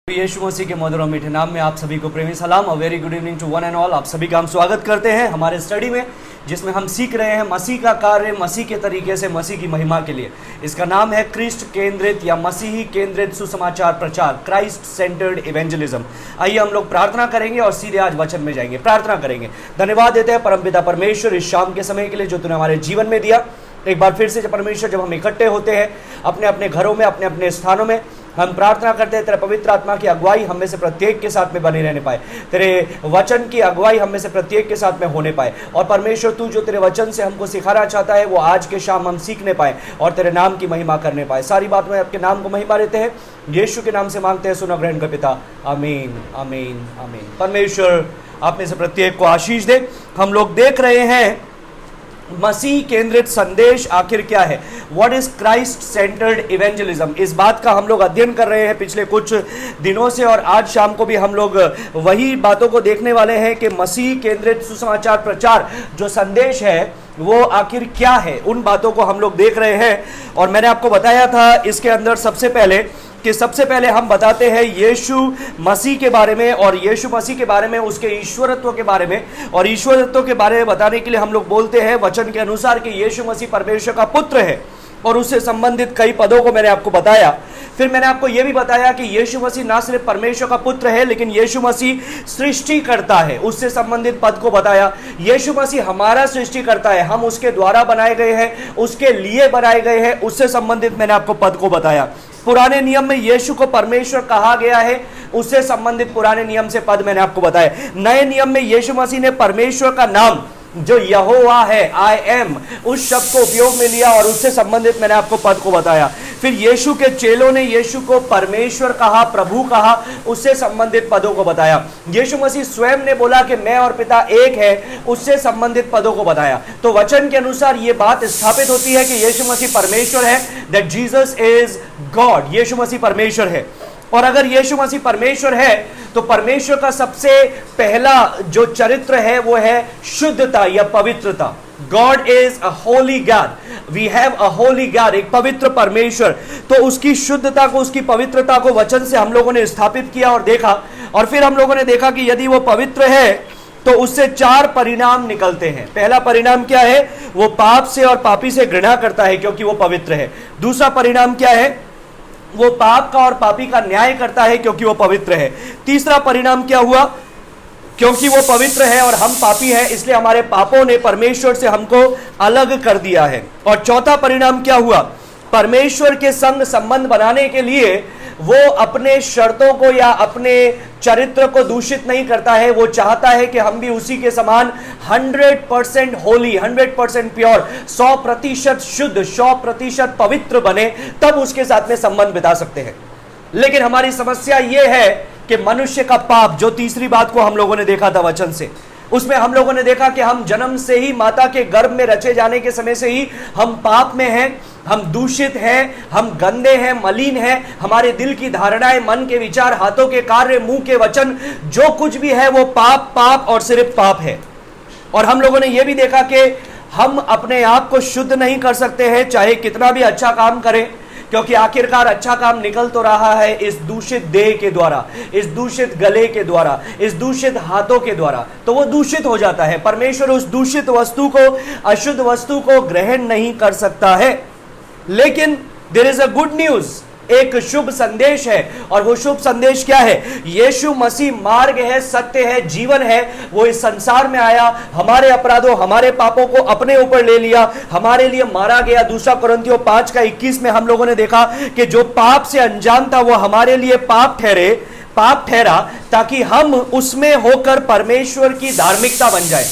यीशु मसीह के मधुर और मीठे नाम में आप सभी को प्रेमी सलाम और very good evening to one and all. आप सभी का हम स्वागत करते हैं हमारे स्टडी में, जिसमें हम सीख रहे हैं मसीह का कार्य मसीह के तरीके से मसीह की महिमा के लिए। इसका नाम है क्रिस्ट केंद्रित या मसीही केंद्रित सुसमाचार प्रचार, क्राइस्ट सेंटर्ड इवेंजलिज्म। आइए हम लोग प्रार्थना करेंगे और सीधे आज वचन में जाएंगे। प्रार्थना करेंगे। धन्यवाद देते हैं परमपिता परमेश्वर इस शाम के समय के लिए जो तूने हमारे जीवन में दिया। एक बार फिर से परमेश्वर जब हम इकट्ठे होते हैं अपने अपने घरों में, अपने अपने स्थानों में, हम प्रार्थना करते हैं तेरे पवित्र आत्मा की अगुवाई हम में से प्रत्येक के साथ में बने रहने पाए, तेरे वचन की अगुवाई हम में से प्रत्येक के साथ में होने पाए। और परमेश्वर तू जो तेरे वचन से हमको सिखाना चाहता है वो आज के शाम हम सीखने पाए और तेरे नाम की महिमा करने पाए। सारी बात में आपके नाम को महिमा देते हैं, यीशु के नाम से मांगते हैं, सुनो ग्रहण कर पिता, आमीन आमीन आमीन। परमेश्वर आप में से प्रत्येक को आशीष दे। हम लोग देख रहे हैं मसीह केंद्रित संदेश आखिर क्या है, what is Christ centred evangelism. इस बात का हम लोग अध्ययन कर रहे हैं पिछले कुछ दिनों से और आज शाम को भी हम लोग वही बातों को देखने वाले हैं कि मसीह केंद्रित सुसमाचार प्रचार जो संदेश है वो आखिर क्या है। उन बातों को हम लोग देख रहे हैं और मैंने आपको बताया था इसके अंदर सबसे पहले हम बताते हैं यीशु मसीह के बारे में और यीशु मसीह के बारे में, उसके ईश्वरत्व के बारे में। और ईश्वरत्व के बारे में बताने के लिए हम लोग बोलते हैं वचन के अनुसार कि यीशु मसीह परमेश्वर का पुत्र है और उससे संबंधित कई पदों को मैंने आपको बताया। फिर मैंने आपको यह भी बताया कि यीशु मसीह ना सिर्फ परमेश्वर का पुत्र है लेकिन यीशु मसीह सृष्टि करता है, उससे संबंधित पद को बताया। यीशु मसीह हमारा सृष्टि करता है, हम उसके द्वारा बनाए गए हैं, उसके लिए बनाए गए हैं, उससे संबंधित मैंने आपको पद को बताया। पुराने नियम में यीशु को परमेश्वर कहा गया है, उससे संबंधित पुराने नियम से पद मैंने आपको बताया। नए नियम में यीशु मसीह ने परमेश्वर का नाम जो यहोवा है, आई एम, उस शब्द को उपयोग में लिया और उससे संबंधित मैंने आपको पद को बताया। फिर यीशु के चेलों ने यीशु को परमेश्वर कहा, प्रभु कहा, उससे संबंधित पदों को बताया। यीशु मसीह स्वयं ने बोला कि मैं और पिता एक है, उससे संबंधित पदों को बताया। तो वचन के अनुसार यह बात स्थापित होती है कि यीशु मसीह परमेश्वर है, दैट जीसस इज गॉड। यीशु मसीह परमेश्वर है और अगर यीशु मसीह परमेश्वर है तो परमेश्वर का सबसे पहला जो चरित्र है वो है शुद्धता या पवित्रता। God is a holy God, we have a holy God, एक पवित्र परमेश्वर। तो उसकी शुद्धता को, उसकी पवित्रता को वचन से हम लोगों ने स्थापित किया और देखा। और फिर हम लोगों ने देखा कि यदि वो पवित्र है तो उससे 4 परिणाम निकलते हैं। पहला परिणाम क्या है, वो पाप से और पापी से घृणा करता है क्योंकि वो पवित्र है। दूसरा परिणाम क्या है, वो पाप का और पापी का न्याय करता है क्योंकि वो पवित्र है। तीसरा परिणाम क्या हुआ, क्योंकि वो पवित्र है और हम पापी हैं इसलिए हमारे पापों ने परमेश्वर से हमको अलग कर दिया है। और चौथा परिणाम क्या हुआ, परमेश्वर के संग संबंध बनाने के लिए वो अपने शर्तों को या अपने चरित्र को दूषित नहीं करता है। वो चाहता है कि हम भी उसी के समान 100% होली, 100% प्योर, 100% शुद्ध, 100% पवित्र बने, तब उसके साथ में संबंध बिता सकते हैं। लेकिन हमारी समस्या यह है कि मनुष्य का पाप, जो तीसरी बात को हम लोगों ने देखा था वचन से, उसमें हम लोगों ने देखा कि हम जन्म से ही, माता के गर्भ में रचे जाने के समय से ही हम पाप में हैं, हम दूषित हैं, हम गंदे हैं, मलिन हैं। हमारे दिल की धारणाएं, मन के विचार, हाथों के कार्य, मुंह के वचन, जो कुछ भी है वो पाप, पाप और सिर्फ पाप है। और हम लोगों ने यह भी देखा कि हम अपने आप को शुद्ध नहीं कर सकते हैं चाहे कितना भी अच्छा काम करें, क्योंकि आखिरकार अच्छा काम निकल तो रहा है इस दूषित देह के द्वारा, इस दूषित गले के द्वारा, इस दूषित हाथों के द्वारा, तो वो दूषित हो जाता है। परमेश्वर उस दूषित वस्तु को, अशुद्ध वस्तु को ग्रहण नहीं कर सकता है। लेकिन there is a good news, एक शुभ संदेश है। और वो शुभ संदेश क्या है, यीशु मसीह मार्ग है, सत्य है, जीवन है। वो इस संसार में आया, हमारे अपराधों, हमारे पापों को अपने ऊपर ले लिया, हमारे लिए मारा गया। 2 कुरिन्थियों 5:21 में हम लोगों ने देखा कि जो पाप से अनजान था वो हमारे लिए पाप ठहरा ताकि हम उसमें होकर परमेश्वर की धार्मिकता बन जाए,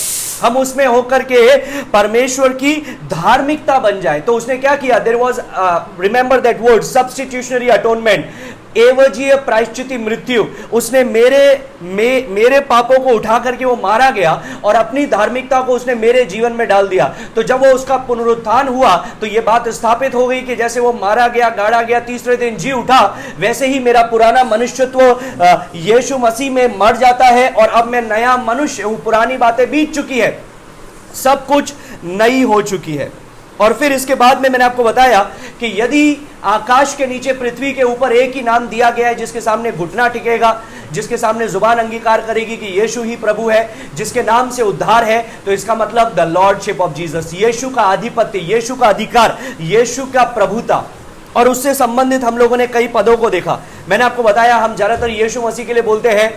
हम उसमें होकर के परमेश्वर की धार्मिकता बन जाए। तो उसने क्या किया, there was, remember that word, substitutionary atonement, एवजीय प्रायश्चित मृत्यु। उसने मेरे पापों को उठा करके वो मारा गया और अपनी धार्मिकता को उसने मेरे जीवन में डाल दिया। तो जब वो उसका पुनरुत्थान हुआ तो ये बात स्थापित हो गई कि जैसे वो मारा गया, गाड़ा गया, तीसरे दिन जी उठा, वैसे ही मेरा पुराना मनुष्यत्व यीशु मसीह में मर जाता है और अब मैं नया मनुष्य हूं। पुरानी बातें बीत चुकी है, सब कुछ नई हो चुकी है। और फिर इसके बाद में मैंने आपको बताया कि यदि आकाश के नीचे पृथ्वी के ऊपर एक ही नाम दिया गया है जिसके सामने घुटना टिकेगा, जिसके सामने जुबान अंगीकार करेगी कि यीशु ही प्रभु है, जिसके नाम से उद्धार है, तो इसका मतलब द लॉर्डशिप ऑफ जीसस, यीशु का आधिपत्य, यीशु का अधिकार, यीशु का प्रभुता। और उससे संबंधित हम लोगों ने कई पदों को देखा। मैंने आपको बताया हम ज्यादातर यीशु मसीह के लिए बोलते हैं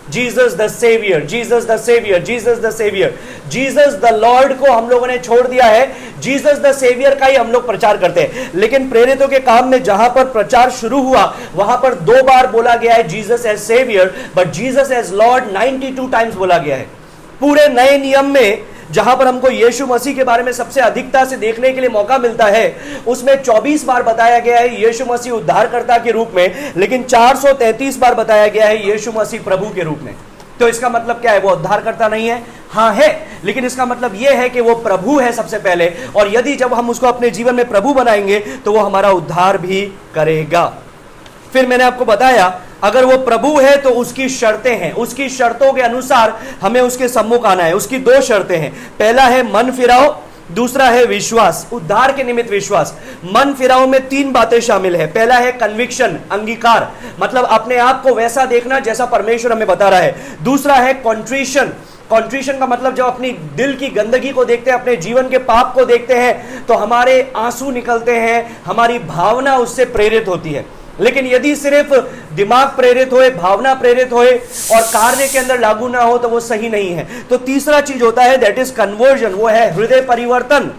Jesus the saviour, Jesus the saviour, Jesus the saviour. Jesus the Lord को हम लोगों ने छोड़ दिया है, जीसस द सेवियर का ही हम लोग प्रचार करते हैं। लेकिन प्रेरितों के काम में जहां पर प्रचार शुरू हुआ वहां पर 2 बार बोला गया है Jesus as saviour, but Jesus as Lord 92 times बोला गया है। पूरे नए नियम में जहां पर हमको यीशु मसीह के बारे में सबसे अधिकता से देखने के लिए मौका मिलता है, उसमें 24 बार बताया गया है यीशु मसीह उद्धारकर्ता के रूप में, लेकिन 433 बार बताया गया है यीशु मसीह प्रभु के रूप में। तो इसका मतलब क्या है? वो उद्धारकर्ता नहीं है? हाँ है, लेकिन इसका मतलब यह है कि वो प्रभु है सबसे पहले, और यदि जब हम उसको अपने जीवन में प्रभु बनाएंगे तो वो हमारा उद्धार भी करेगा। फिर मैंने आपको बताया अगर वो प्रभु है तो उसकी शर्तें हैं, उसकी शर्तों के अनुसार हमें उसके सम्मुख आना है। उसकी 2 शर्तें हैं, पहला है मन फिराओ, दूसरा है विश्वास, उद्धार के निमित्त विश्वास। मन फिराओ में 3 बातें शामिल है। पहला है कन्विक्शन, अंगीकार, मतलब अपने आप को वैसा देखना जैसा परमेश्वर हमें बता रहा है। दूसरा है कॉन्ट्रिशन, कॉन्ट्रिशन का मतलब जब अपनी दिल की गंदगी को देखते हैं, अपने जीवन के पाप को देखते हैं तो हमारे आंसू निकलते हैं, हमारी भावना उससे प्रेरित होती है। लेकिन यदि सिर्फ दिमाग प्रेरित होए, भावना प्रेरित होए और कार्य के अंदर लागू ना हो तो वो सही नहीं है। तो तीसरा चीज होता है दैट इज कन्वर्जन, वो है हृदय परिवर्तन।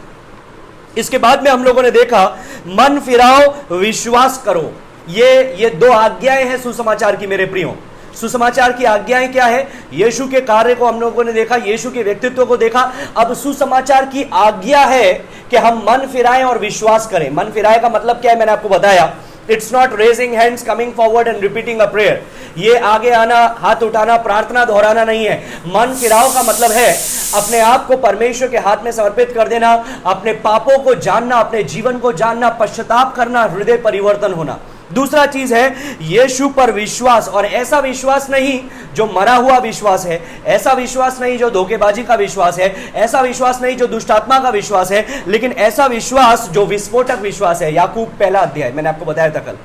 इसके बाद में हम लोगों ने देखा मन फिराओ, विश्वास करो। ये 2 आज्ञाएं हैं सुसमाचार की मेरे प्रियो। सुसमाचार की आज्ञाएं क्या है? यीशु के कार्य को हम लोगों ने देखा, यीशु के व्यक्तित्व को देखा। अब सुसमाचार की आज्ञा है कि हम मन फिराएं और विश्वास करें। मन फिराए का मतलब क्या है? मैंने आपको बताया, it's not raising hands, coming forward and repeating a prayer. ये आगे आना, हाथ उठाना, प्रार्थना दोहराना नहीं है। मन फिराव का मतलब है अपने आप को परमेश्वर के हाथ में समर्पित कर देना, अपने पापों को जानना, अपने जीवन को जानना, पश्चाताप करना, हृदय परिवर्तन होना। दूसरा चीज है यीशु पर विश्वास, और ऐसा विश्वास नहीं जो मरा हुआ विश्वास है, ऐसा विश्वास नहीं जो धोखेबाजी का विश्वास है, ऐसा विश्वास नहीं जो दुष्टात्मा का विश्वास है, लेकिन ऐसा विश्वास जो विस्फोटक विश्वास है। याकूब 1 अध्याय, मैंने आपको बताया था कल।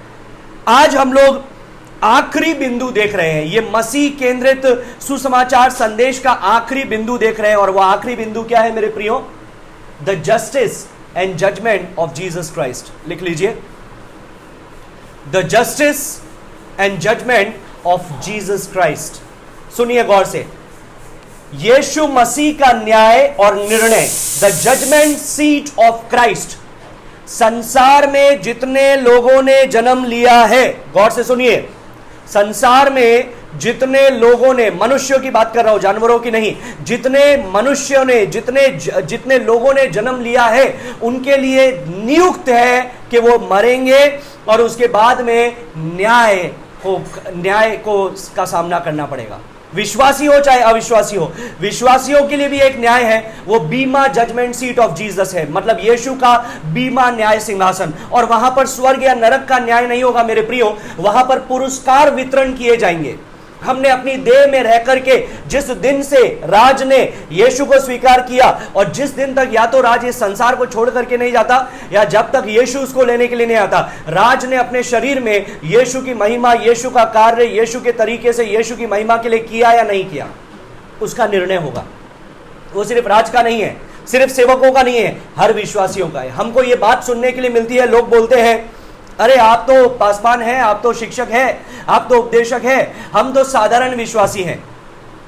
आज हम लोग आखिरी बिंदु देख रहे हैं, ये मसीह केंद्रित सुसमाचार संदेश का आखिरी बिंदु देख रहे हैं, और वह आखिरी बिंदु क्या है मेरे प्रियो? The justice and judgement of Jesus Christ. लिख लीजिए, the justice and judgement of Jesus Christ. सुनिए गौर से, यीशु मसीह का न्याय और निर्णय, the judgement seat of Christ. संसार में जितने लोगों ने जन्म लिया है, गौर से सुनिए, संसार में जितने लोगों ने, मनुष्यों की बात कर रहा हूं, जानवरों की नहीं, जितने मनुष्यों ने, जितने लोगों ने जन्म लिया है, उनके लिए नियुक्त है कि वो मरेंगे और उसके बाद में न्याय को का सामना करना पड़ेगा। विश्वासी हो चाहे अविश्वासी हो, विश्वासियों के लिए भी एक न्याय है, वो बीमा जजमेंट सीट ऑफ जीसस है, मतलब यीशु का बीमा न्याय सिंहासन। और वहां पर स्वर्ग या नरक का न्याय नहीं होगा मेरे प्रियो, वहां पर पुरस्कार वितरण किए जाएंगे। हमने अपनी देह में रह करके जिस दिन से राज ने यीशु को स्वीकार किया, और जिस दिन तक या तो राज इस संसार को छोड़ करके नहीं जाता, या जब तक यीशु उसको लेने के लिए नहीं आता, राज ने अपने शरीर में यीशु की महिमा, यीशु का कार्य, यीशु के तरीके से यीशु की महिमा के लिए किया या नहीं किया, उसका निर्णय होगा। वो सिर्फ राज का नहीं है, सिर्फ सेवकों का नहीं है, हर विश्वासियों का है। हमको ये बात सुनने के लिए मिलती है, लोग बोलते हैं अरे आप तो पासवान हैं, आप तो शिक्षक हैं, आप तो उपदेशक हैं, हम तो साधारण विश्वासी हैं।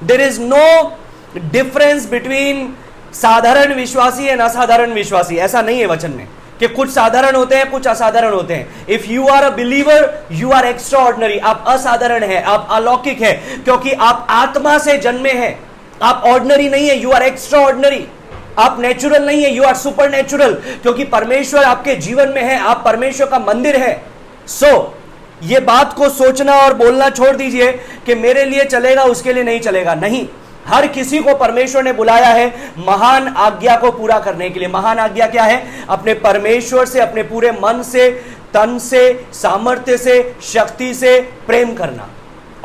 There is no difference between साधारण विश्वासी एंड असाधारण विश्वासी। ऐसा नहीं है वचन में कि कुछ साधारण होते हैं, कुछ असाधारण होते हैं। If you are a believer, you are extraordinary. आप असाधारण हैं, आप अलौकिक हैं, क्योंकि आप आत्मा से जन्मे हैं। आप ऑर्डिनरी नहीं है, यू आर एक्स्ट्रा ऑर्डिनरी। आप नेचुरल नहीं है, यू आर सुपर नेचुरल, क्योंकि परमेश्वर आपके जीवन में है, आप परमेश्वर का मंदिर है। सो ये बात को सोचना और बोलना छोड़ दीजिए कि मेरे लिए चलेगा, उसके लिए नहीं चलेगा। नहीं, हर किसी को परमेश्वर ने बुलाया है महान आज्ञा को पूरा करने के लिए। महान आज्ञा क्या है? अपने परमेश्वर से अपने पूरे मन से, तन से, सामर्थ्य से, शक्ति से प्रेम करना,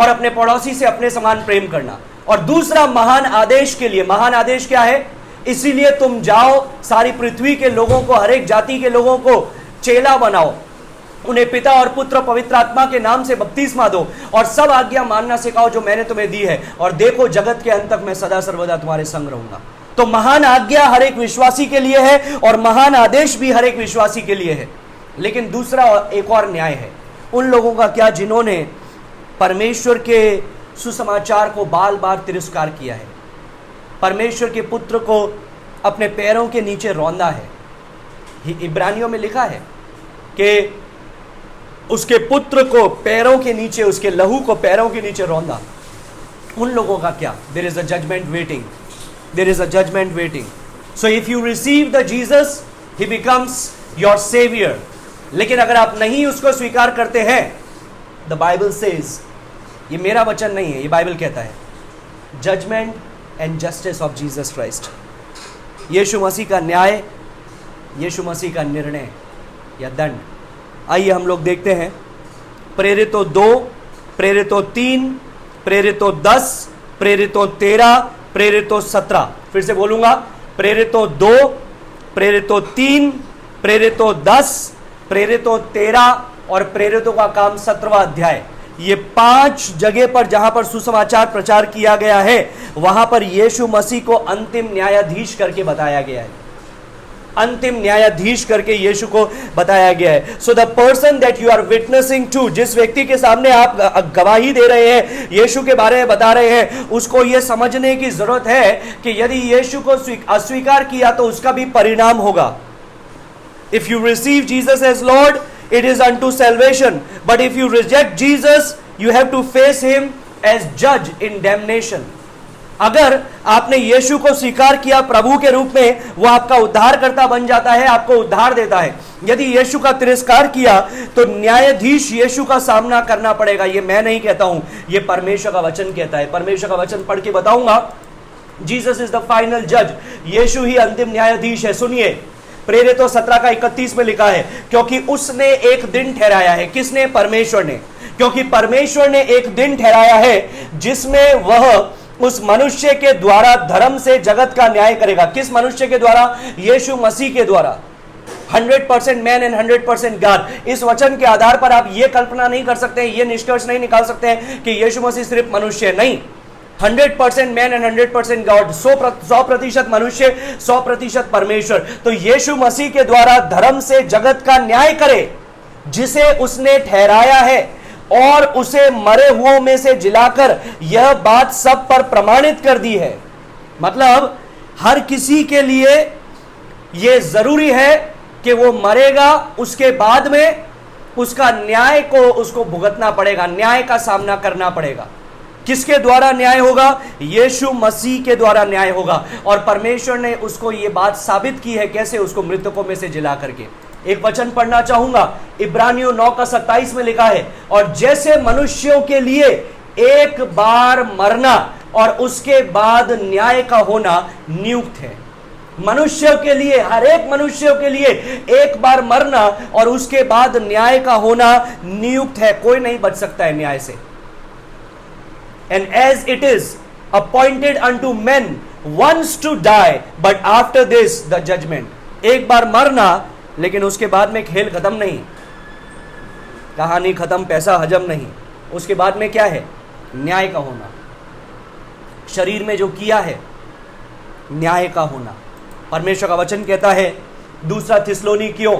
और अपने पड़ोसी से अपने समान प्रेम करना। और दूसरा महान आदेश के लिए, महान आदेश क्या है? इसीलिए तुम जाओ, सारी पृथ्वी के लोगों को, हर एक जाति के लोगों को चेला बनाओ, उन्हें पिता और पुत्र पवित्र आत्मा के नाम से बपतिस्मा दो और सब आज्ञा मानना सिखाओ जो मैंने तुम्हें दी है, और देखो जगत के अंत तक मैं सदा सर्वदा तुम्हारे संग रहूंगा। तो महान आज्ञा हर एक विश्वासी के लिए है और महान आदेश भी हर एक विश्वासी के लिए है। लेकिन दूसरा एक और न्याय है उन लोगों का क्या जिन्होंने परमेश्वर के सुसमाचार को बार बार तिरस्कार किया है, परमेश्वर के पुत्र को अपने पैरों के नीचे रौंदा है। इब्रानियों में लिखा है कि उसके पुत्र को पैरों के नीचे, उसके लहू को पैरों के नीचे रौंदा। उन लोगों का क्या? There is a judgement waiting, there is a judgement waiting. So if you receive the Jesus, he becomes your saviour. लेकिन अगर आप नहीं उसको स्वीकार करते हैं, द बाइबल सेज, ये मेरा वचन नहीं है, ये बाइबल कहता है, judgment and justice of Jesus Christ, यीशु मसीह का न्याय, यीशु मसीह का निर्णय या दंड। आइए हम लोग देखते हैं प्रेरितों 2, प्रेरितों 3, प्रेरितों 10, प्रेरितों 13, प्रेरितों 17। फिर से बोलूंगा, प्रेरितों 2, प्रेरितों 3, प्रेरितों 10, प्रेरितों 13 और प्रेरितों का काम 17वां अध्याय। ये 5 जगह पर जहां पर सुसमाचार प्रचार किया गया है, वहां पर यीशु मसीह को अंतिम न्यायाधीश करके बताया गया है, अंतिम न्यायाधीश करके यीशु को बताया गया है। So the person that you are witnessing to, जिस व्यक्ति के सामने आप गवाही दे रहे हैं, यीशु के बारे में बता रहे हैं, उसको यह समझने की जरूरत है कि यदि यीशु को अस्वीकार किया तो उसका भी परिणाम होगा। If you receive Jesus as Lord, it is unto salvation, but if you reject Jesus, you have to face him as judge in damnation. अगर आपने यीशु को स्वीकार किया प्रभु के रूप में, वो आपका उद्धारकर्ता बन जाता है, आपको उद्धार देता है। यदि यीशु का तिरस्कार किया तो न्यायाधीश यीशु का सामना करना पड़ेगा। ये मैं नहीं कहता हूं, ये परमेश्वर का वचन कहता है। परमेश्वर का वचन पढ़ के बताऊंगा। जीसस इज द फाइनल जज, यीशु ही अंतिम न्यायाधीश है। सुनिए, प्रेरितों 17 का 31 में लिखा है, क्योंकि उसने एक दिन ठहराया है। किसने? परमेश्वर ने। क्योंकि परमेश्वर ने एक दिन ठहराया है जिसमें वह उस मनुष्य के द्वारा धर्म से जगत का न्याय करेगा। किस मनुष्य के द्वारा? यीशु मसीह के द्वारा। 100% मैन एंड 100% गॉड। इस वचन के आधार पर आप ये कल्पना नहीं कर सकते हैं, ये निष्कर्ष नहीं निकाल सकते हैं कि यीशु मसीह सिर्फ मनुष्य नहीं, 100% मैन एंड 100% गॉड। 100% मनुष्य, 100% परमेश्वर। तो यीशु मसीह के द्वारा धर्म से जगत का न्याय करे, जिसे उसने ठहराया है और उसे मरे हुओं में से जिलाकर यह बात सब पर प्रमाणित कर दी है। मतलब हर किसी के लिए यह जरूरी है कि वो मरेगा, उसके बाद में उसका न्याय को उसको भुगतना पड़ेगा, न्याय का सामना करना पड़ेगा। किसके द्वारा न्याय होगा? यीशु मसीह के द्वारा न्याय होगा। और परमेश्वर ने उसको ये बात साबित की है। कैसे? उसको मृतकों में से जिला करके। एक वचन पढ़ना चाहूंगा, इब्रानियों 9 का 27 में लिखा है, और जैसे मनुष्यों के लिए एक बार मरना और उसके बाद न्याय का होना नियुक्त है। मनुष्य के लिए, हर एक मनुष्य के लिए एक बार मरना और उसके बाद न्याय का होना नियुक्त है। कोई नहीं बच सकता है न्याय से। And as it is appointed unto men once to die, but after this the judgment। एक बार मरना, लेकिन उसके बाद में खेल खत्म नहीं, कहानी खत्म, पैसा हजम नहीं। उसके बाद में क्या है? न्याय का होना। शरीर में जो किया है, न्याय का होना। परमेश्वर का वचन कहता है, दूसरा थिस्सलुनीकियों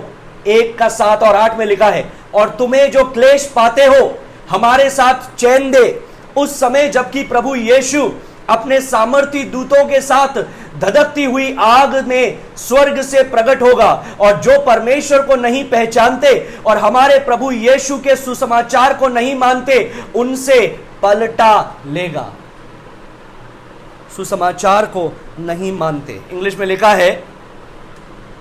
1 का 7 और 8 में लिखा है, और तुम्हें जो क्लेश पाते हो हमारे साथ चैन दे, उस समय जबकि प्रभु यीशु अपने सामर्थी दूतों के साथ धधकती हुई आग में स्वर्ग से प्रकट होगा, और जो परमेश्वर को नहीं पहचानते और हमारे प्रभु यीशु के सुसमाचार को नहीं मानते, उनसे पलटा लेगा। सुसमाचार को नहीं मानते। इंग्लिश में लिखा है,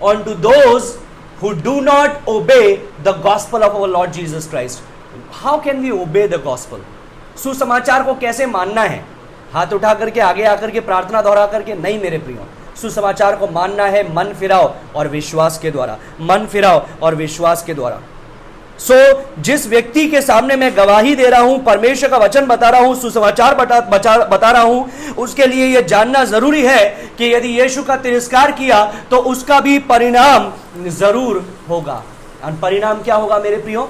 unto those who do not obey the gospel of our Lord Jesus Christ. How can we obey the gospel? सुसमाचार को कैसे मानना है? हाथ उठा करके, आगे आकर के, प्रार्थना दोहरा करके नहीं मेरे प्रियो। सुसमाचार को मानना है मन फिराओ और विश्वास के द्वारा, मन फिराओ और विश्वास के द्वारा। जिस व्यक्ति के सामने मैं गवाही दे रहा हूं, परमेश्वर का वचन बता रहा हूं, सुसमाचार बता रहा हूं, उसके लिए यह जानना जरूरी है कि यदि यीशु का तिरस्कार किया तो उसका भी परिणाम जरूर होगा। और परिणाम क्या होगा मेरे प्रियो?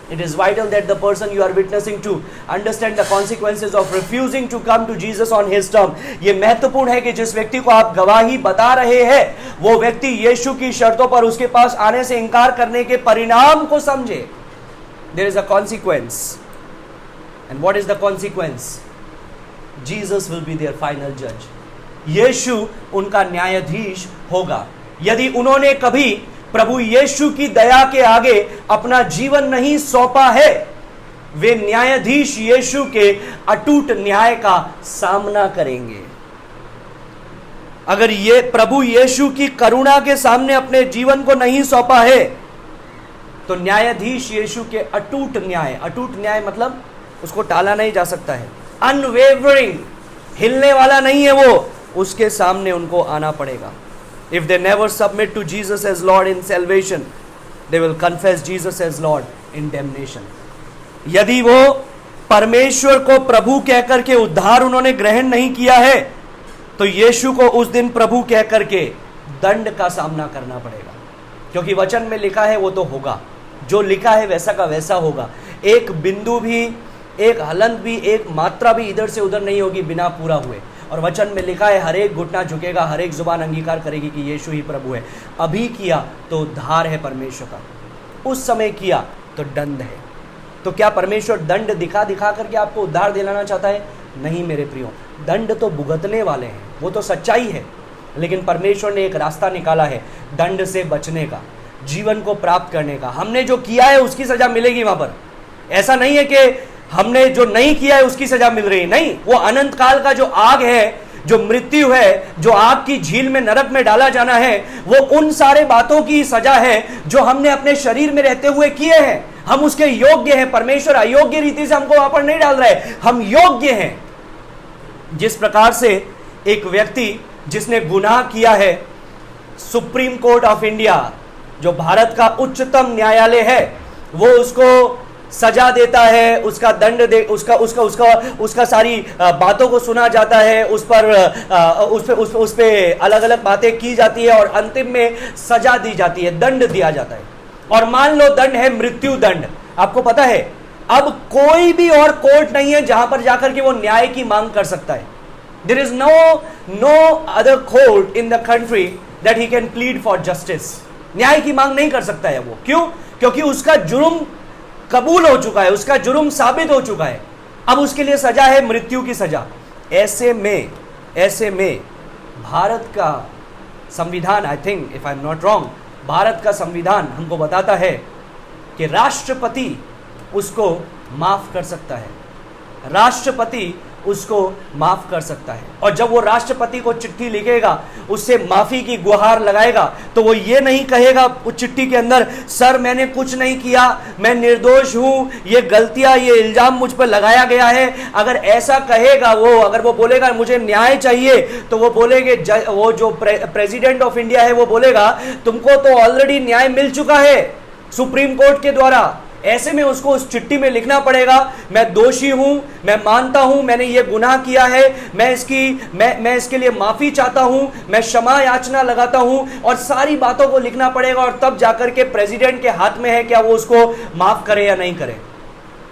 It is vital that the person you are witnessing to understand the consequences of refusing to come to Jesus on his term. ये महत्वपूर्ण है कि जिस व्यक्ति को आप गवाही बता रहे हैं वो व्यक्ति यीशु की शर्तों पर उसके पास आने से इनकार करने के परिणाम को समझे। There is a consequence. And what is the consequence? Jesus will be their final judge. यीशु उनका न्यायाधीश होगा। यदि उन्होंने कभी प्रभु यीशु की दया के आगे अपना जीवन नहीं सौंपा है, वे न्यायाधीश यीशु के अटूट न्याय का सामना करेंगे। अगर ये प्रभु यीशु की करुणा के सामने अपने जीवन को नहीं सौंपा है तो न्यायाधीश यीशु के अटूट न्याय मतलब उसको टाला नहीं जा सकता है, अनवेवरिंग, हिलने वाला नहीं है वो, उसके सामने उनको आना पड़ेगा। If they never submit to Jesus as Lord in salvation, they will confess Jesus as Lord in damnation. यदि वो परमेश्वर को प्रभु कहकर के उद्धार उन्होंने ग्रहण नहीं किया है तो यीशु को उस दिन प्रभु कहकर के दंड का सामना करना पड़ेगा, क्योंकि वचन में लिखा है वो तो होगा, जो लिखा है वैसा का वैसा होगा। एक बिंदु भी, एक हलंत भी, एक मात्रा भी इधर से उधर नहीं होगी बिना पूरा हुए। और वचन में लिखा है हर एक घुटना झुकेगा, हर एक जुबान अंगीकार करेगी कि यीशु ही प्रभु है। अभी किया तो उद्धार है परमेश्वर का, उस समय किया तो दंड है। तो क्या परमेश्वर दंड दिखा करके आपको उद्धार दिलाना चाहता है? नहीं मेरे प्रियो, दंड तो भुगतने वाले हैं, वो तो सच्चाई है, लेकिन परमेश्वर ने एक रास्ता निकाला है दंड से बचने का, जीवन को प्राप्त करने का। हमने जो किया है उसकी सजा मिलेगी वहां पर। ऐसा नहीं है कि हमने जो नहीं किया है उसकी सजा मिल रही है, नहीं, वो अनंत काल का जो आग है, जो मृत्यु है, जो आग की झील में, नरक में डाला जाना है, वो उन सारे बातों की सजा है जो हमने अपने शरीर में रहते हुए किए हैं। हम उसके योग्य हैं। परमेश्वर अयोग्य रीति से हमको वहां पर नहीं डाल रहा है, हम योग्य हैं। जिस प्रकार से एक व्यक्ति जिसने गुनाह किया है, सुप्रीम कोर्ट ऑफ इंडिया जो भारत का उच्चतम न्यायालय है, वो उसको सजा देता है, उसका दंड दे, उसका सारी बातों को सुना जाता है, उस पे अलग अलग बातें की जाती है और अंतिम में सजा दी जाती है, दंड दिया जाता है। और मान लो दंड है मृत्यु दंड। आपको पता है अब कोई भी और कोर्ट नहीं है जहां पर जाकर के वो न्याय की मांग कर सकता है। There is no other court in the country that he can plead for justice. न्याय की मांग नहीं कर सकता है वो। क्यों? क्योंकि उसका जुर्म कबूल हो चुका है, उसका जुर्म साबित हो चुका है। अब उसके लिए सजा है मृत्यु की सजा। ऐसे में भारत का संविधान, I think if I am not wrong, Bharat का संविधान हमको बताता है कि राष्ट्रपति उसको माफ कर सकता है, राष्ट्रपति उसको माफ कर सकता है। और जब वो राष्ट्रपति को चिट्ठी लिखेगा, उससे माफी की गुहार लगाएगा, तो वो ये नहीं कहेगा उस चिट्ठी के अंदर, सर मैंने कुछ नहीं किया, मैं निर्दोष हूं, ये गलतियां, ये इल्जाम मुझ पर लगाया गया है। अगर ऐसा कहेगा वो, अगर वो बोलेगा मुझे न्याय चाहिए, तो वो बोलेंगे, वो जो प्रेसिडेंट ऑफ इंडिया है वो बोलेगा तुमको तो ऑलरेडी न्याय मिल चुका है सुप्रीम कोर्ट के द्वारा। ऐसे में उसको उस चिट्ठी में लिखना पड़ेगा, मैं दोषी हूं, मैं मानता हूं मैंने ये गुनाह किया है, मैं इसके लिए माफी चाहता हूं, मैं क्षमा याचना लगाता हूं, और सारी बातों को लिखना पड़ेगा। और तब जाकर के प्रेसिडेंट के हाथ में है क्या वो उसको माफ करे या नहीं करे।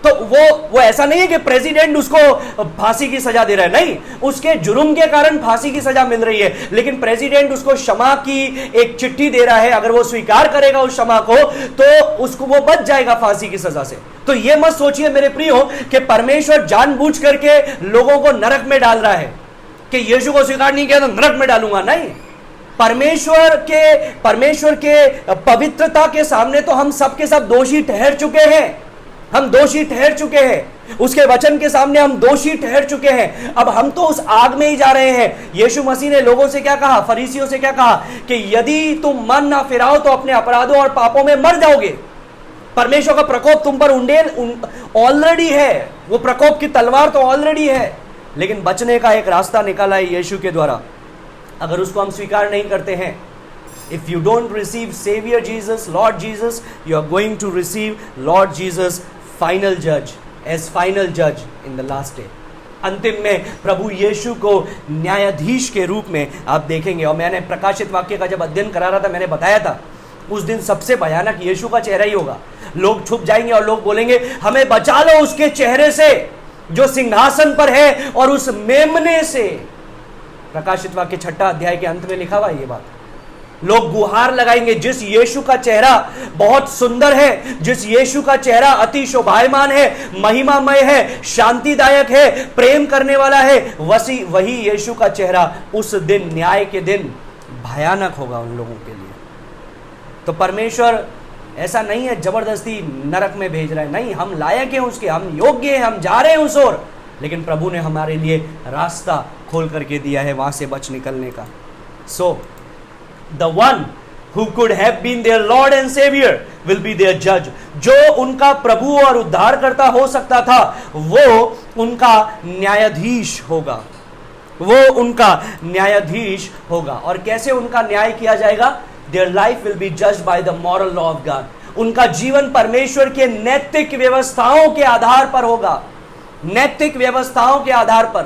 तो वो ऐसा नहीं है कि प्रेसिडेंट उसको फांसी की सजा दे रहा है, नहीं, उसके जुर्म के कारण फांसी की सजा मिल रही है, लेकिन प्रेसिडेंट उसको क्षमा की एक चिट्ठी दे रहा है। अगर वो स्वीकार करेगा उस क्षमा को, तो उसको वो बच जाएगा फांसी की सजा से। तो ये मत सोचिए मेरे प्रियो कि परमेश्वर जानबूझ करके लोगों को नरक में डाल रहा है कि यीशु को स्वीकार नहीं किया तो नरक में डालूंगा, नहीं। परमेश्वर के पवित्रता के सामने तो हम सब के सब दोषी ठहर चुके हैं, हम दोषी ठहर चुके हैं। उसके वचन के सामने हम दोषी ठहर चुके हैं। अब हम तो उस आग में ही जा रहे हैं। यीशु मसीह ने लोगों से क्या कहा, फरीसियों से क्या कहा कि यदि तुम मन ना फिराओ तो अपने अपराधों और पापों में मर जाओगे। परमेश्वर का प्रकोप तुम पर ऑलरेडी है, वो प्रकोप की तलवार तो ऑलरेडी है, लेकिन बचने का एक रास्ता निकाला है यीशु के द्वारा। अगर उसको हम स्वीकार नहीं करते हैं If you don't receive Savior Jesus, Lord Jesus, you are going to receive Lord Jesus final judge, as final judge in the last day. अंतिम में प्रभु यीशु को न्यायाधीश के रूप में आप देखेंगे. और मैंने प्रकाशित वाक्य का जब अध्ययन करा रहा था, मैंने बताया था उस दिन सबसे भयानक यीशु का चेहरा ही होगा. लोग छुप जाएंगे और लोग बोलेंगे हमें बचा लो उसके चेहरे से जो सिंहासन पर है और उस मेमने से. प्रकाशित वाक्य 6 अध्याय के अंत में लिखा हुआ है ये बात. लोग गुहार लगाएंगे जिस यीशु का चेहरा बहुत सुंदर है, जिस यीशु का चेहरा अति शोभायमान है, महिमामय है, शांतिदायक है, प्रेम करने वाला है, वही यीशु का चेहरा उस दिन, न्याय के दिन भयानक होगा उन लोगों के लिए. तो परमेश्वर ऐसा नहीं है जबरदस्ती नरक में भेज रहा है. नहीं, हम लायक हैं उसके, हम योग्य हैं, हम जा रहे हैं उस ओर. लेकिन प्रभु ने हमारे लिए रास्ता खोल करके दिया है वहां से बच निकलने का. सो the one who could have been their Lord and Savior will be their judge. जो उनका प्रभु और उद्धारकर्ता हो सकता था वो उनका न्यायाधीश होगा. वो उनका न्यायाधीश होगा. और कैसे उनका न्याय किया जाएगा? Their life will be judged by the moral law of God. उनका जीवन परमेश्वर के नैतिक व्यवस्थाओं के आधार पर होगा. नैतिक व्यवस्थाओं के आधार पर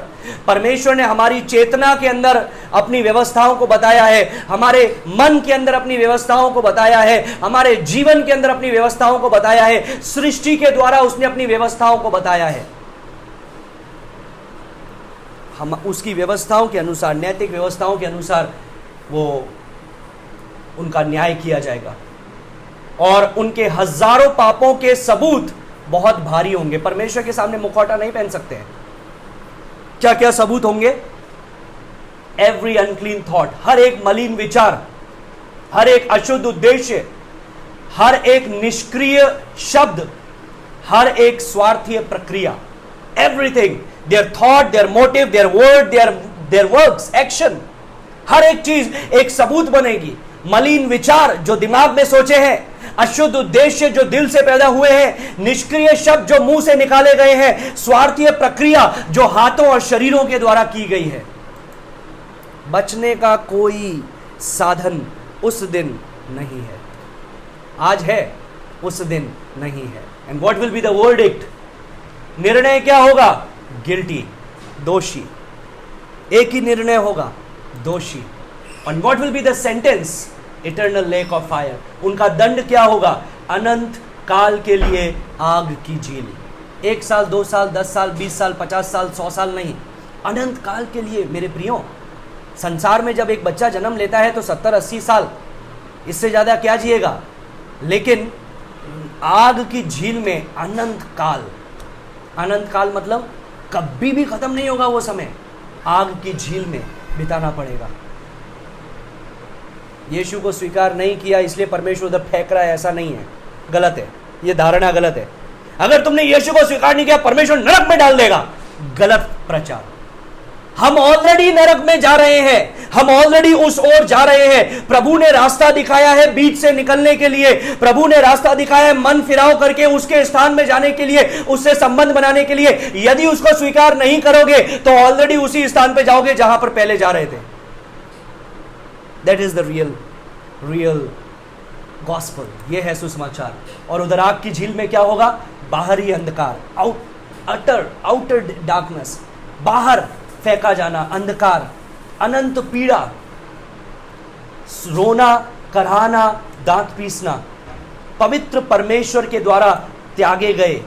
परमेश्वर ने हमारी चेतना के अंदर अपनी व्यवस्थाओं को बताया है, हमारे मन के अंदर अपनी व्यवस्थाओं को बताया है, हमारे जीवन के अंदर अपनी व्यवस्थाओं को बताया है. सृष्टि के द्वारा उसने अपनी व्यवस्थाओं को बताया है. हम उसकी व्यवस्थाओं के अनुसार, नैतिक व्यवस्थाओं के अनुसार वो उनका न्याय किया जाएगा. और उनके हजारों पापों के सबूत बहुत भारी होंगे. परमेश्वर के सामने मुखौटा नहीं पहन सकते हैं. क्या क्या सबूत होंगे? एवरी अनक्लीन थॉट, हर एक मलिन विचार, हर एक अशुद्ध उद्देश्य, हर एक निष्क्रिय शब्द, हर एक स्वार्थीय प्रक्रिया. Everything, their thought, their motive, their word, their works, action, हर एक चीज एक सबूत बनेगी. मलिन विचार जो दिमाग में सोचे हैं, अशुद्ध उद्देश्य जो दिल से पैदा हुए हैं, निष्क्रिय शब्द जो मुंह से निकाले गए हैं, स्वार्थीय प्रक्रिया जो हाथों और शरीरों के द्वारा की गई है. बचने का कोई साधन उस दिन नहीं है. आज है, उस दिन नहीं है. And what will be the verdict? निर्णय क्या होगा? गिल्टी, दोषी. एक ही निर्णय होगा, दोषी. And what will be the sentence? Eternal lake of fire. उनका दंड क्या होगा? अनंत काल के लिए आग की झील. 1 साल, 2 साल, 10 साल, 20 साल, 50 साल, 100 साल नहीं, अनंत काल के लिए. मेरे प्रियो, संसार में जब एक बच्चा जन्म लेता है तो 70-80 साल, इससे ज्यादा क्या जिएगा? लेकिन आग की झील में अनंत काल. अनंत काल मतलब कभी भी खत्म नहीं होगा वो समय. आग की झील में बिताना पड़ेगा. यीशु को स्वीकार नहीं किया इसलिए परमेश्वर उधर फेंक रहा है, ऐसा नहीं है. गलत है, ये धारणा गलत है. अगर तुमने यीशु को स्वीकार नहीं किया परमेश्वर नरक में डाल देगा, गलत प्रचार. हम ऑलरेडी नरक में जा रहे हैं, हम ऑलरेडी उस ओर जा रहे हैं. प्रभु ने रास्ता दिखाया है बीच से निकलने के लिए. प्रभु ने रास्ता दिखाया है मन फिराव करके उसके स्थान में जाने के लिए, उससे संबंध बनाने के लिए. यदि उसको स्वीकार नहीं करोगे तो ऑलरेडी उसी स्थान पे जाओगे जहां पर पहले जा रहे थे. That is the real gospel. ये है सुसमाचार. और उधर आग की झील में क्या होगा? बाहरी अंधकार, outer darkness, बाहर फेंका जाना, अंधकार, अनंत पीड़ा, रोना, कराहना, दांत पीसना, पवित्र परमेश्वर के द्वारा त्यागे गए,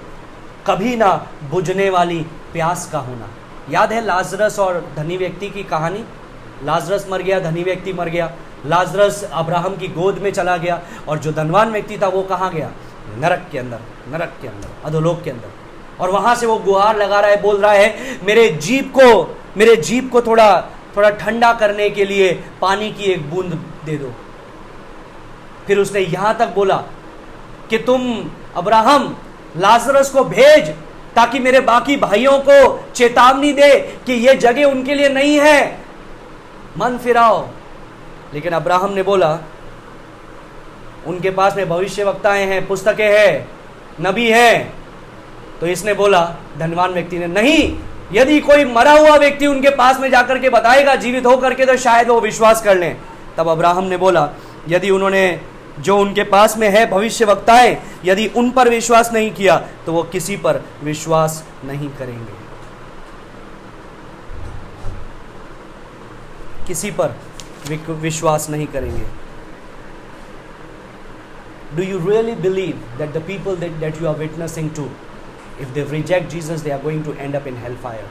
कभी ना बुझने वाली प्यास का होना. याद है लाजरस और धनी व्यक्ति की कहानी? लाजरस मर गया, धनी व्यक्ति मर गया. लाजरस अब्राहम की गोद में चला गया और जो धनवान व्यक्ति था वो कहाँ गया? नरक के अंदर, अधोलोक के अंदर. और वहां से वो गुहार लगा रहा है, बोल रहा है मेरे जीभ को थोड़ा ठंडा करने के लिए पानी की एक बूंद दे दो. फिर उसने यहां तक बोला कि तुम अब्राहम लाजरस को भेज ताकि मेरे बाकी भाइयों को चेतावनी दे कि ये जगह उनके लिए नहीं है, मन फिराओ. लेकिन अब्राहम ने बोला, उनके पास में भविष्यवक्ताएं हैं, पुस्तकें हैं, नबी हैं. तो इसने बोला, धनवान व्यक्ति ने, नहीं, यदि कोई मरा हुआ व्यक्ति उनके पास में जाकर के बताएगा जीवित होकर के तो शायद वो विश्वास कर लें. तब अब्राहम ने बोला, यदि उन्होंने जो उनके पास में है भविष्यवक्ताएं, यदि उन पर विश्वास नहीं किया तो वो किसी पर विश्वास नहीं करेंगे, किसी पर विश्वास नहीं करेंगे। Do you really believe that the people that you are witnessing to, if they reject Jesus, they are going to end up in hellfire?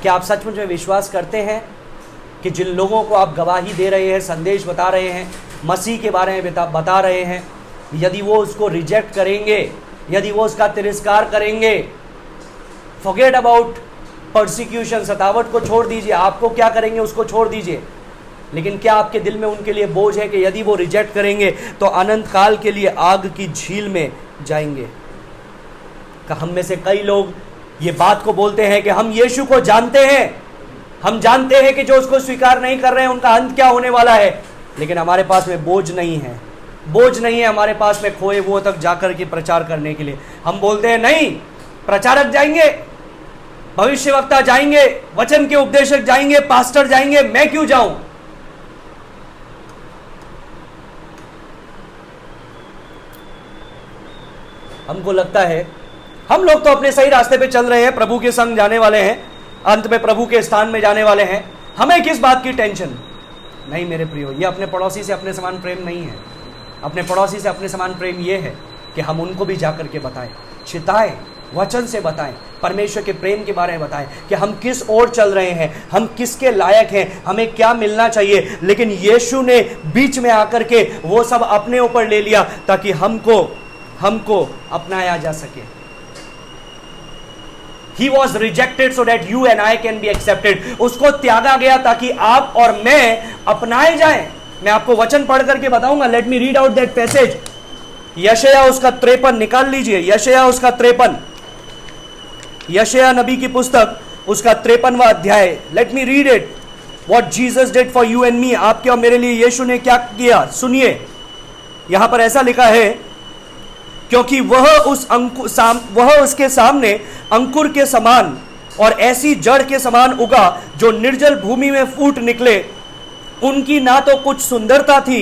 क्या आप सचमुच में विश्वास करते हैं कि जिन लोगों को आप गवाही दे रहे हैं, संदेश बता रहे हैं, मसीह के बारे में बता रहे हैं, यदि वो उसको रिजेक्ट करेंगे, यदि वो उसका तिरस्कार करेंगे, फॉरगेट अबाउट परसिक्यूशन, सतावट को छोड़ दीजिए, आपको क्या करेंगे उसको छोड़ दीजिए, लेकिन क्या आपके दिल में उनके लिए बोझ है कि यदि वो रिजेक्ट करेंगे तो अनंत काल के लिए आग की झील में जाएंगे? हम में से कई लोग ये बात को बोलते हैं कि हम यीशु को जानते हैं, हम जानते हैं कि जो उसको स्वीकार नहीं कर रहे हैं उनका अंत क्या होने वाला है, लेकिन हमारे पास में बोझ नहीं है, बोझ नहीं है हमारे पास में खोए वो तक जाकर के प्रचार करने के लिए। हम बोलते हैं नहीं, प्रचारक जाएंगे, भविष्यवक्ता जाएंगे, वचन के उपदेशक जाएंगे, पास्टर जाएंगे, मैं क्यों जाऊं? हमको लगता है हम लोग तो अपने सही रास्ते पे चल रहे हैं, प्रभु के संग जाने वाले हैं, अंत में प्रभु के स्थान में जाने वाले हैं, हमें किस बात की टेंशन? नहीं मेरे प्रियो, ये अपने पड़ोसी से अपने समान प्रेम नहीं है। अपने पड़ोसी से अपने समान प्रेम ये है कि हम उनको भी जाकर के बताएं, चिताएं, वचन से बताएं, परमेश्वर के प्रेम के बारे में बताएं कि हम किस ओर चल रहे हैं, हम किसके लायक हैं, हमें क्या मिलना चाहिए। लेकिन यीशु ने बीच में आकर के वो सब अपने ऊपर ले लिया ताकि हमको अपनाया जा सके। He was rejected so that you and I can be accepted. उसको त्यागा गया ताकि आप और मैं अपनाए जाएं। मैं आपको वचन पढ़ करके बताऊंगा। Let me read out that passage. यशायाह उसका 53 निकाल लीजिए, यशायाह उसका 53, यशायाह नबी की पुस्तक उसका 53वां अध्याय। Let me read it. What Jesus did for you and me. आपके और मेरे लिए यीशु ने क्या किया, सुनिए। यहां पर ऐसा लिखा है, क्योंकि वह उसके सामने अंकुर के समान और ऐसी जड़ के समान उगा जो निर्जल भूमि में फूट निकले। उनकी ना तो कुछ सुंदरता थी,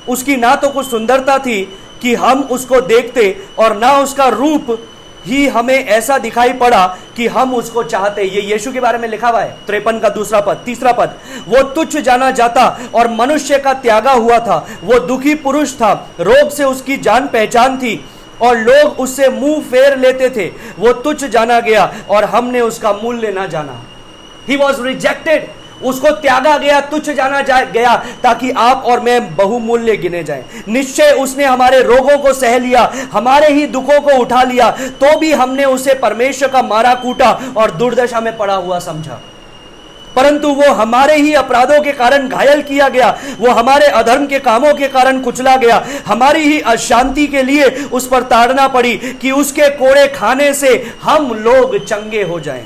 उसकी ना तो कुछ सुंदरता थी कि हम उसको देखते, और ना उसका रूप ही हमें ऐसा दिखाई पड़ा कि हम उसको चाहते। ये यीशु के बारे में लिखा हुआ है। 53 का दूसरा पद, तीसरा पद, वो तुच्छ जाना जाता और मनुष्य का त्यागा हुआ था। वो दुखी पुरुष था, रोग से उसकी जान पहचान थी और लोग उससे मुंह फेर लेते थे। वो तुच्छ जाना गया और हमने उसका मूल्य ना जाना। He was rejected. उसको त्यागा गया, तुच्छ जाना गया ताकि आप और मैं बहुमूल्य गिने जाएं। निश्चय उसने हमारे रोगों को सह लिया, हमारे ही दुखों को उठा लिया, तो भी हमने उसे परमेश्वर का मारा कूटा और दुर्दशा में पड़ा हुआ समझा। परंतु वो हमारे ही अपराधों के कारण घायल किया गया, वो हमारे अधर्म के कामों के कारण कुचला गया। हमारी ही अशांति के लिए उस पर ताड़ना पड़ी कि उसके कोड़े खाने से हम लोग चंगे हो जाएं।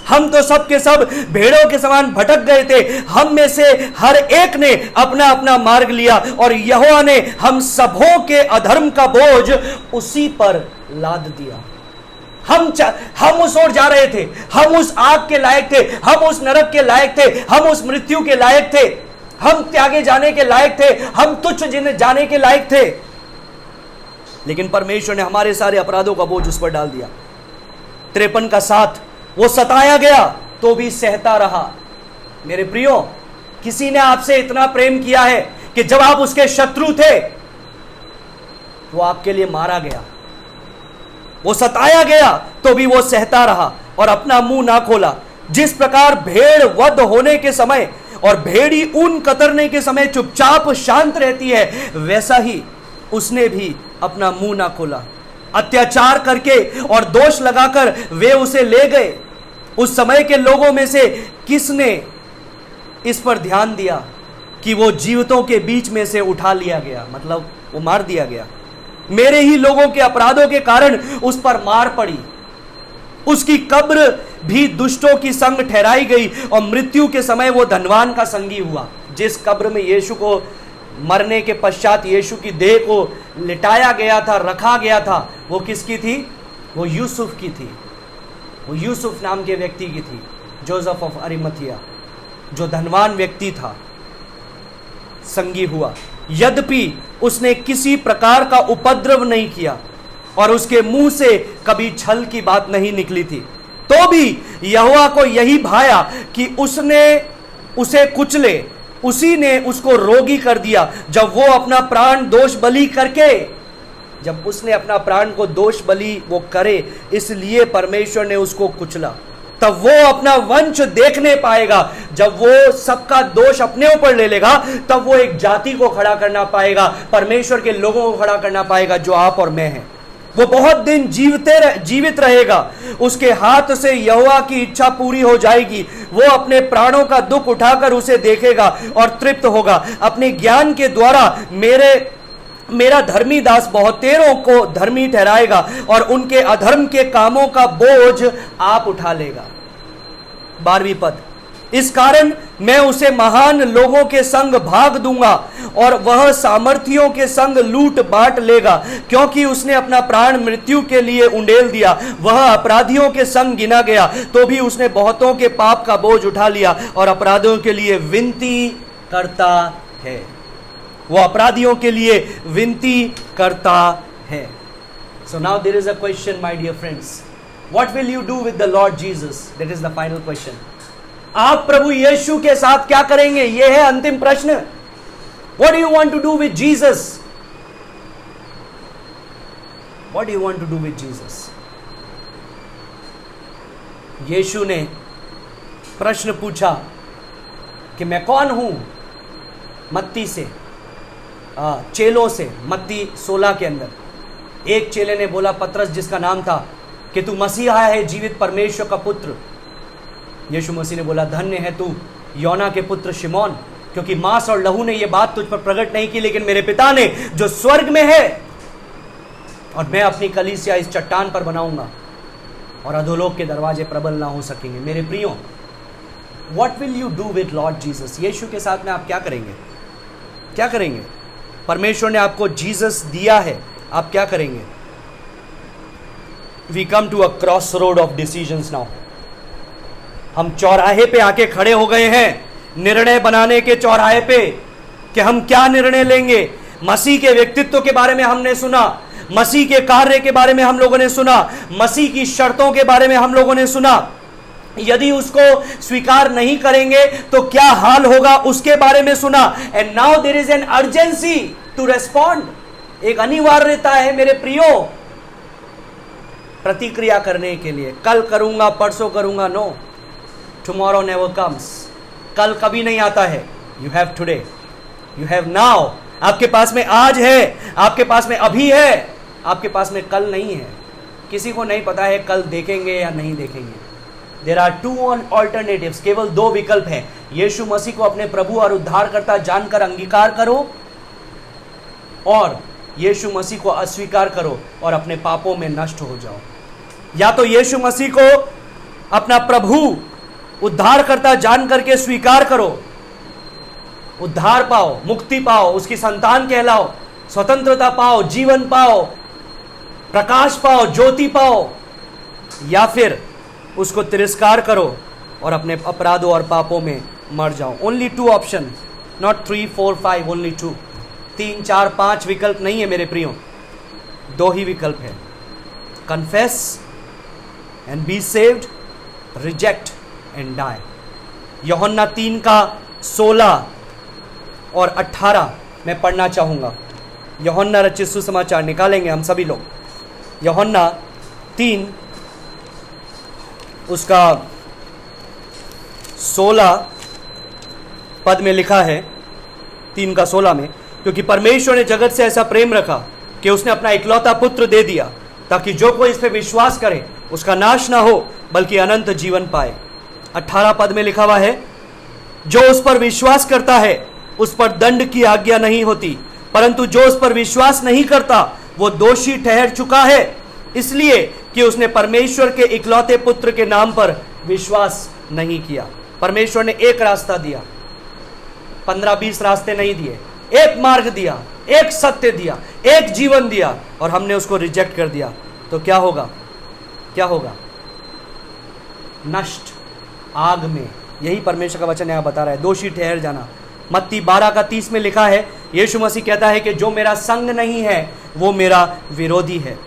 हम तो सब के सब भेड़ों के समान भटक गए थे, हम में से हर एक ने अपना अपना मार्ग लिया और यहोवा ने हम सबों के अधर्म का बोझ उसी पर लाद दिया। हम उस ओर जा रहे थे, हम उस आग के लायक थे, हम उस नरक के लायक थे, हम उस मृत्यु के लायक थे, हम त्यागे जाने के लायक थे, हम तुच्छ जाने के लायक थे, लेकिन परमेश्वर ने हमारे सारे अपराधों का बोझ उस पर डाल दिया। 53 का 7, वो सताया गया तो भी सहता रहा। मेरे प्रियो, किसी ने आपसे इतना प्रेम किया है कि जब आप उसके शत्रु थे वो आपके लिए मारा गया, वो सताया गया तो भी वो सहता रहा और अपना मुंह ना खोला। जिस प्रकार भेड़ वध होने के समय और भेड़ी ऊन कतरने के समय चुपचाप शांत रहती है, वैसा ही उसने भी अपना मुंह ना खोला। अत्याचार करके और दोष लगाकर वे उसे ले गए। उस समय के लोगों में से किसने इस पर ध्यान दिया कि वो जीवितों के बीच में से उठा लिया गया, मतलब वो मार दिया गया। मेरे ही लोगों के अपराधों के कारण उस पर मार पड़ी। उसकी कब्र भी दुष्टों की संग ठहराई गई और मृत्यु के समय वो धनवान का संगी हुआ। जिस कब्र में यीशु को मरने के पश्चात यीशु की देह को लिटाया गया था, रखा गया था, वो किसकी थी? वो यूसुफ की थी। वो यूसुफ नाम के व्यक्ति की थी, जोसेफ ऑफ अरिमथिया, जो धनवान व्यक्ति था। संगी हुआ। यद्यपि उसने किसी प्रकार का उपद्रव नहीं किया और उसके मुंह से कभी छल की बात नहीं निकली थी, तो भी यहोवा को यही भाया कि उसने उसे कुचले। उसी ने उसको रोगी कर दिया जब वो अपना प्राण दोष बलि करके, जब उसने अपना प्राण को दोष बलि वो करे, इसलिए परमेश्वर ने उसको कुचला। तब वो अपना वंश देखने पाएगा। जब वो सबका दोष अपने ऊपर ले लेगा, तब वो एक जाति को खड़ा करना पाएगा, परमेश्वर के लोगों को खड़ा करना पाएगा, जो आप और मैं हैं। वो बहुत दिन जीवित रहेगा। उसके हाथ से यहोवा की इच्छा पूरी हो जाएगी। वो अपने प्राणों का दुख उठाकर उसे देखेगा और तृप्त होगा। अपने ज्ञान के द्वारा मेरा धर्मी दास बहुतेरों को धर्मी ठहराएगा और उनके अधर्म के कामों का बोझ आप उठा लेगा। 12वीं पद, इस कारण मैं उसे महान लोगों के संग भाग दूंगा और वह सामर्थियों के संग लूट बांट लेगा, क्योंकि उसने अपना प्राण मृत्यु के लिए उंडेल दिया। वह अपराधियों के संग गिना गया, तो भी उसने बहुतों के पाप का बोझ उठा लिया और अपराधियों के लिए विनती करता है। वो अपराधियों के लिए विनती करता है। So now there is a question, my dear friends. What will you do with the Lord Jesus? That is the final question. आप प्रभु यीशु के साथ क्या करेंगे? यह है अंतिम प्रश्न। What do you want to do with Jesus? What do you want to do with Jesus? यीशु ने प्रश्न पूछा कि मैं कौन हूं? मत्ती से, चेलों से, मत्ती 16 के अंदर एक चेले ने बोला, पतरस जिसका नाम था, कि तू मसीहा है, जीवित परमेश्वर का पुत्र। यीशु मसीह ने बोला, धन्य है तू योना के पुत्र शिमोन, क्योंकि मांस और लहू ने यह बात तुझ पर प्रकट नहीं की, लेकिन मेरे पिता ने जो स्वर्ग में है। और मैं अपनी कलीसिया इस चट्टान पर बनाऊंगा और अधोलोक के दरवाजे प्रबल ना हो सकेंगे। मेरे प्रियो, what will you do with Lord Jesus? यीशु के साथ में आप क्या करेंगे? क्या करेंगे? परमेश्वर ने आपको जीसस दिया है, आप क्या करेंगे? We come to a cross road of decisions now. हम चौराहे पे आके खड़े हो गए हैं, निर्णय बनाने के चौराहे पे, कि हम क्या निर्णय लेंगे। मसीह के व्यक्तित्व के बारे में हमने सुना, मसीह के कार्य के बारे में हम लोगों ने सुना, मसीह की शर्तों के बारे में हम लोगों ने सुना। यदि उसको स्वीकार नहीं करेंगे तो क्या हाल होगा, उसके बारे में सुना। And now there is an urgency to respond. एक अनिवार्यता है मेरे प्रियो, प्रतिक्रिया करने के लिए। कल करूंगा, परसों करूंगा, नो, टुमारो नेवर कम्स। कल कभी नहीं आता है। You have today, you have now. आपके पास में आज है, आपके पास में अभी है, आपके पास में कल नहीं है। किसी को नहीं पता है कल देखेंगे या नहीं देखेंगे। There are two alternatives, केवल दो विकल्प हैं। यीशु मसीह को अपने प्रभु और उद्धारकर्ता जानकर अंगीकार करो और यीशु मसीह को अस्वीकार करो और अपने पापों में नष्ट हो जाओ। या तो यीशु मसीह को अपना प्रभु उद्धारकर्ता जान करके स्वीकार करो, उद्धार पाओ, मुक्ति पाओ, उसकी संतान कहलाओ, स्वतंत्रता पाओ, जीवन पाओ, प्रकाश पाओ, ज्योति पाओ, या फिर उसको तिरस्कार करो और अपने अपराधों और पापों में मर जाओ। Only 2 option, not 3, 4, 5, only 2। 3, 4, 5 विकल्प नहीं है मेरे प्रियो, 2 ही विकल्प है। Confess and be saved, reject and die. यूहन्ना 3 का 16 और 18 मैं पढ़ना चाहूंगा। यूहन्ना रचित सुसमाचार निकालेंगे हम सभी लोग। यूहन्ना 3 उसका 16 पद में लिखा है, 3 का 16 में, क्योंकि परमेश्वर ने जगत से ऐसा प्रेम रखा कि उसने अपना इकलौता पुत्र दे दिया, ताकि जो कोई इस पे विश्वास करे उसका नाश ना हो बल्कि अनंत जीवन पाए। 18 पद में लिखा हुआ है, जो उस पर विश्वास करता है उस पर दंड की आज्ञा नहीं होती, परंतु जो उस पर विश्वास नहीं करता वो दोषी ठहर चुका है, इसलिए कि उसने परमेश्वर के इकलौते पुत्र के नाम पर विश्वास नहीं किया। परमेश्वर ने एक रास्ता दिया, 15-20 रास्ते नहीं दिए, एक मार्ग दिया, एक सत्य दिया, एक जीवन दिया, और हमने उसको रिजेक्ट कर दिया। तो क्या होगा? क्या होगा? नष्ट, आग में। यही परमेश्वर का वचन यहाँ बता रहा है, दोषी ठहर जाना। मत्ती 12:30 में लिखा है, यीशु मसीह कहता है कि जो मेरा संग नहीं है वो मेरा विरोधी है।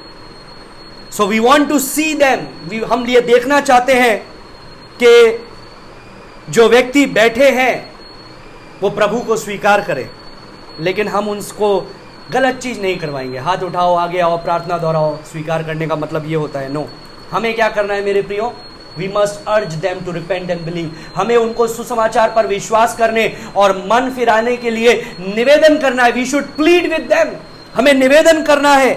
So we want to see them, हम ये देखना चाहते हैं कि जो व्यक्ति बैठे हैं वो प्रभु को स्वीकार करे, लेकिन हम उनको गलत चीज नहीं करवाएंगे। हाथ उठाओ, आगे आओ, प्रार्थना दोहराओ। स्वीकार करने का मतलब ये होता है नो। हमें क्या करना है मेरे प्रियो? We must urge them to repent and believe. हमें उनको सुसमाचार पर विश्वास करने और मन फिराने के लिए निवेदन करना है। We should plead with them. हमें निवेदन करना है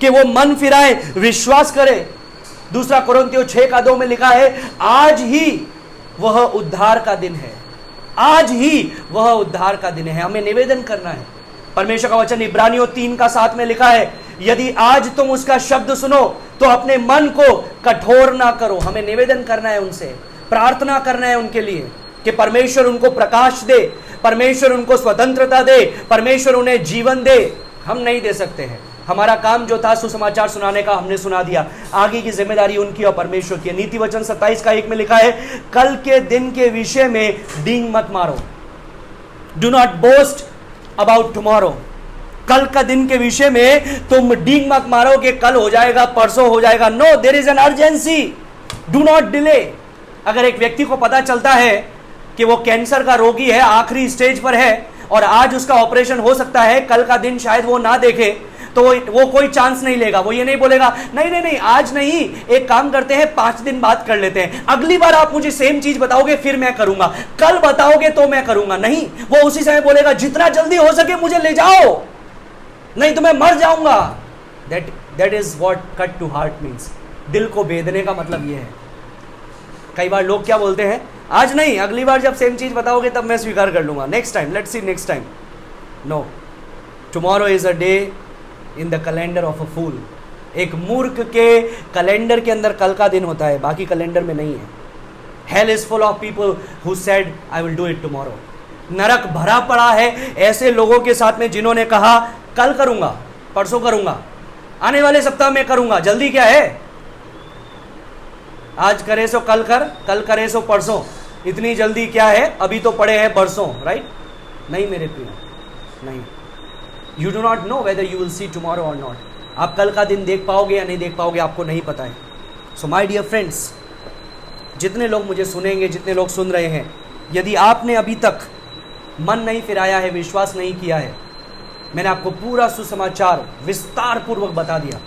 कि वो मन फिराए, विश्वास करे। दूसरा कोरिन्थियों 6:2 में लिखा है, आज ही वह उद्धार का दिन है। आज ही वह उद्धार का दिन है। हमें निवेदन करना है। परमेश्वर का वचन इब्रानियों 3:7 में लिखा है, यदि आज तुम उसका शब्द सुनो तो अपने मन को कठोर ना करो। हमें निवेदन करना है उनसे, प्रार्थना करना है उनके लिए कि परमेश्वर उनको प्रकाश दे, परमेश्वर उनको स्वतंत्रता दे, परमेश्वर उन्हें जीवन दे। हम नहीं दे सकते हैं। हमारा काम जो था सुसमाचार सुनाने का, हमने सुना दिया। आगे की जिम्मेदारी उनकी और परमेश्वर की। नीति वचन 27:1 में लिखा है, कल के दिन के विषय में डींग मत मारो। Do not boast about tomorrow. कल का दिन के विषय में तुम डींग मत मारो कि कल हो जाएगा, परसों हो जाएगा। No, there is an urgency. Do not delay. अगर एक व्यक्ति को पता चलता है कि वो कैंसर का रोगी है, आखिरी स्टेज पर है और आज उसका ऑपरेशन हो सकता है, कल का दिन शायद वो ना देखे, तो वो कोई चांस नहीं लेगा। वो ये नहीं बोलेगा नहीं नहीं नहीं आज नहीं, एक काम करते हैं 5 दिन बाद कर लेते हैं, अगली बार आप मुझे सेम चीज बताओगे फिर मैं करूंगा, कल बताओगे तो मैं करूंगा। नहीं, वो उसी समय बोलेगा जितना जल्दी हो सके मुझे ले जाओ, नहीं तो मैं मर जाऊंगा। That is what cut to heart means. दिल को बेदने का मतलब यह है। कई बार लोग क्या बोलते हैं, आज नहीं, अगली बार जब सेम चीज बताओगे तब मैं स्वीकार कर लूंगा, next time, let's see next time. No, tomorrow is a day in the calendar of a fool. एक मूर्ख के कैलेंडर के अंदर कल का दिन होता है, बाकी कैलेंडर में नहीं है। Hell is full of people who said I will do it tomorrow. नरक भरा पड़ा है ऐसे लोगों के साथ में जिन्होंने कहा कल करूंगा, परसों करूंगा, आने वाले सप्ताह में करूंगा। जल्दी क्या है? आज करे सो कल कर, कल करे सो परसों। इतनी जल्दी क्या है? अभी तो पड़े हैं बरसों, राइट? नहीं मेरे प्रिय, नहीं। You do not know whether you will see tomorrow और नॉट। आप कल का दिन देख पाओगे या नहीं देख पाओगे, आपको नहीं पता है। सो माय डियर फ्रेंड्स, जितने लोग मुझे सुनेंगे, जितने लोग सुन रहे हैं, यदि आपने अभी तक मन नहीं फिराया है, विश्वास नहीं किया है, मैंने आपको पूरा सुसमाचार विस्तार पूर्वक बता दिया।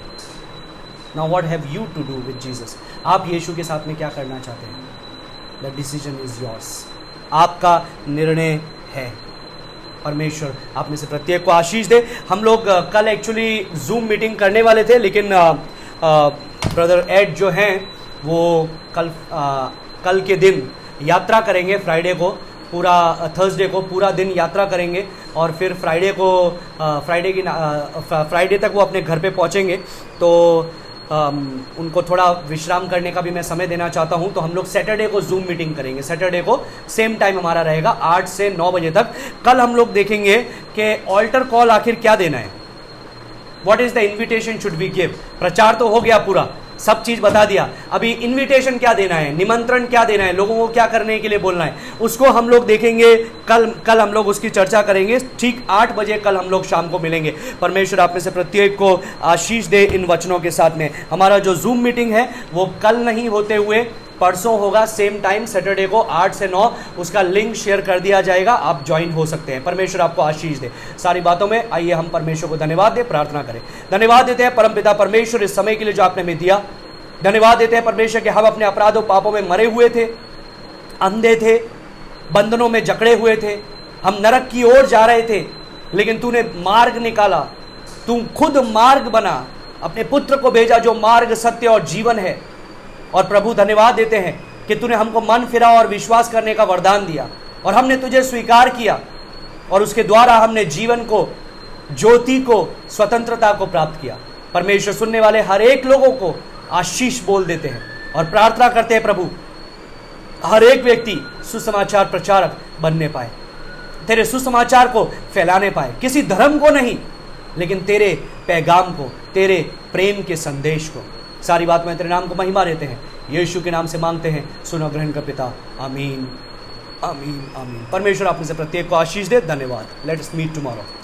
Now what have you to do with Jesus? आप यीशु के साथ में क्या करना चाहते हैं? The decision is yours. आपका निर्णय है। परमेश्वर आप में से प्रत्येक को आशीष दे। हम लोग कल एक्चुअली जूम मीटिंग करने वाले थे, लेकिन ब्रदर एड जो हैं वो कल के दिन यात्रा करेंगे। फ्राइडे को पूरा, थर्सडे को पूरा दिन यात्रा करेंगे और फिर फ्राइडे तक वो अपने घर पे पहुंचेंगे। तो उनको थोड़ा विश्राम करने का भी मैं समय देना चाहता हूं। तो हम लोग सैटरडे को जूम मीटिंग करेंगे। सैटरडे को सेम टाइम हमारा रहेगा 8 से 9 बजे तक। कल हम लोग देखेंगे कि ऑल्टर कॉल आखिर क्या देना है। What is the invitation should we give? प्रचार तो हो गया, पूरा सब चीज बता दिया। अभी इन्विटेशन क्या देना है, निमंत्रण क्या देना है, लोगों को क्या करने के लिए बोलना है, उसको हम लोग देखेंगे। कल हम लोग उसकी चर्चा करेंगे। ठीक 8 बजे कल हम लोग शाम को मिलेंगे। परमेश्वर आप में से प्रत्येक को आशीष दे इन वचनों के साथ में। हमारा जो जूम मीटिंग है वो कल नहीं होते हुए परसों होगा, सेम टाइम सैटरडे को 8 से 9। उसका लिंक शेयर कर दिया जाएगा, आप ज्वाइन हो सकते हैं। परमेश्वर आपको आशीष दे। सारी बातों में आइए हम परमेश्वर को धन्यवाद दें, प्रार्थना करें। धन्यवाद देते हैं परमपिता परमेश्वर इस समय के लिए जो आपने हमें दिया। धन्यवाद देते हैं परमेश्वर कि हम अपने अपराधों पापों में मरे हुए थे, अंधे थे, बंधनों में जकड़े हुए थे, हम नरक की ओर जा रहे थे, लेकिन तूने मार्ग निकाला। तू खुद मार्ग बना, अपने पुत्र को भेजा जो मार्ग, सत्य और जीवन है। और प्रभु धन्यवाद देते हैं कि तूने हमको मन फिरा और विश्वास करने का वरदान दिया और हमने तुझे स्वीकार किया और उसके द्वारा हमने जीवन को, ज्योति को, स्वतंत्रता को प्राप्त किया। परमेश्वर सुनने वाले हर एक लोगों को आशीष बोल देते हैं और प्रार्थना करते हैं प्रभु हर एक व्यक्ति सुसमाचार प्रचारक बनने पाए, तेरे सुसमाचार को फैलाने पाए, किसी धर्म को नहीं लेकिन तेरे पैगाम को, तेरे प्रेम के संदेश को। सारी बात में तेरे नाम को महिमा देते हैं, यीशु के नाम से मांगते हैं, सुनो ग्रहण कर पिता, आमीन। आमीन आमीन। परमेश्वर आप में से प्रत्येक को आशीष दे। धन्यवाद। Let's meet tomorrow.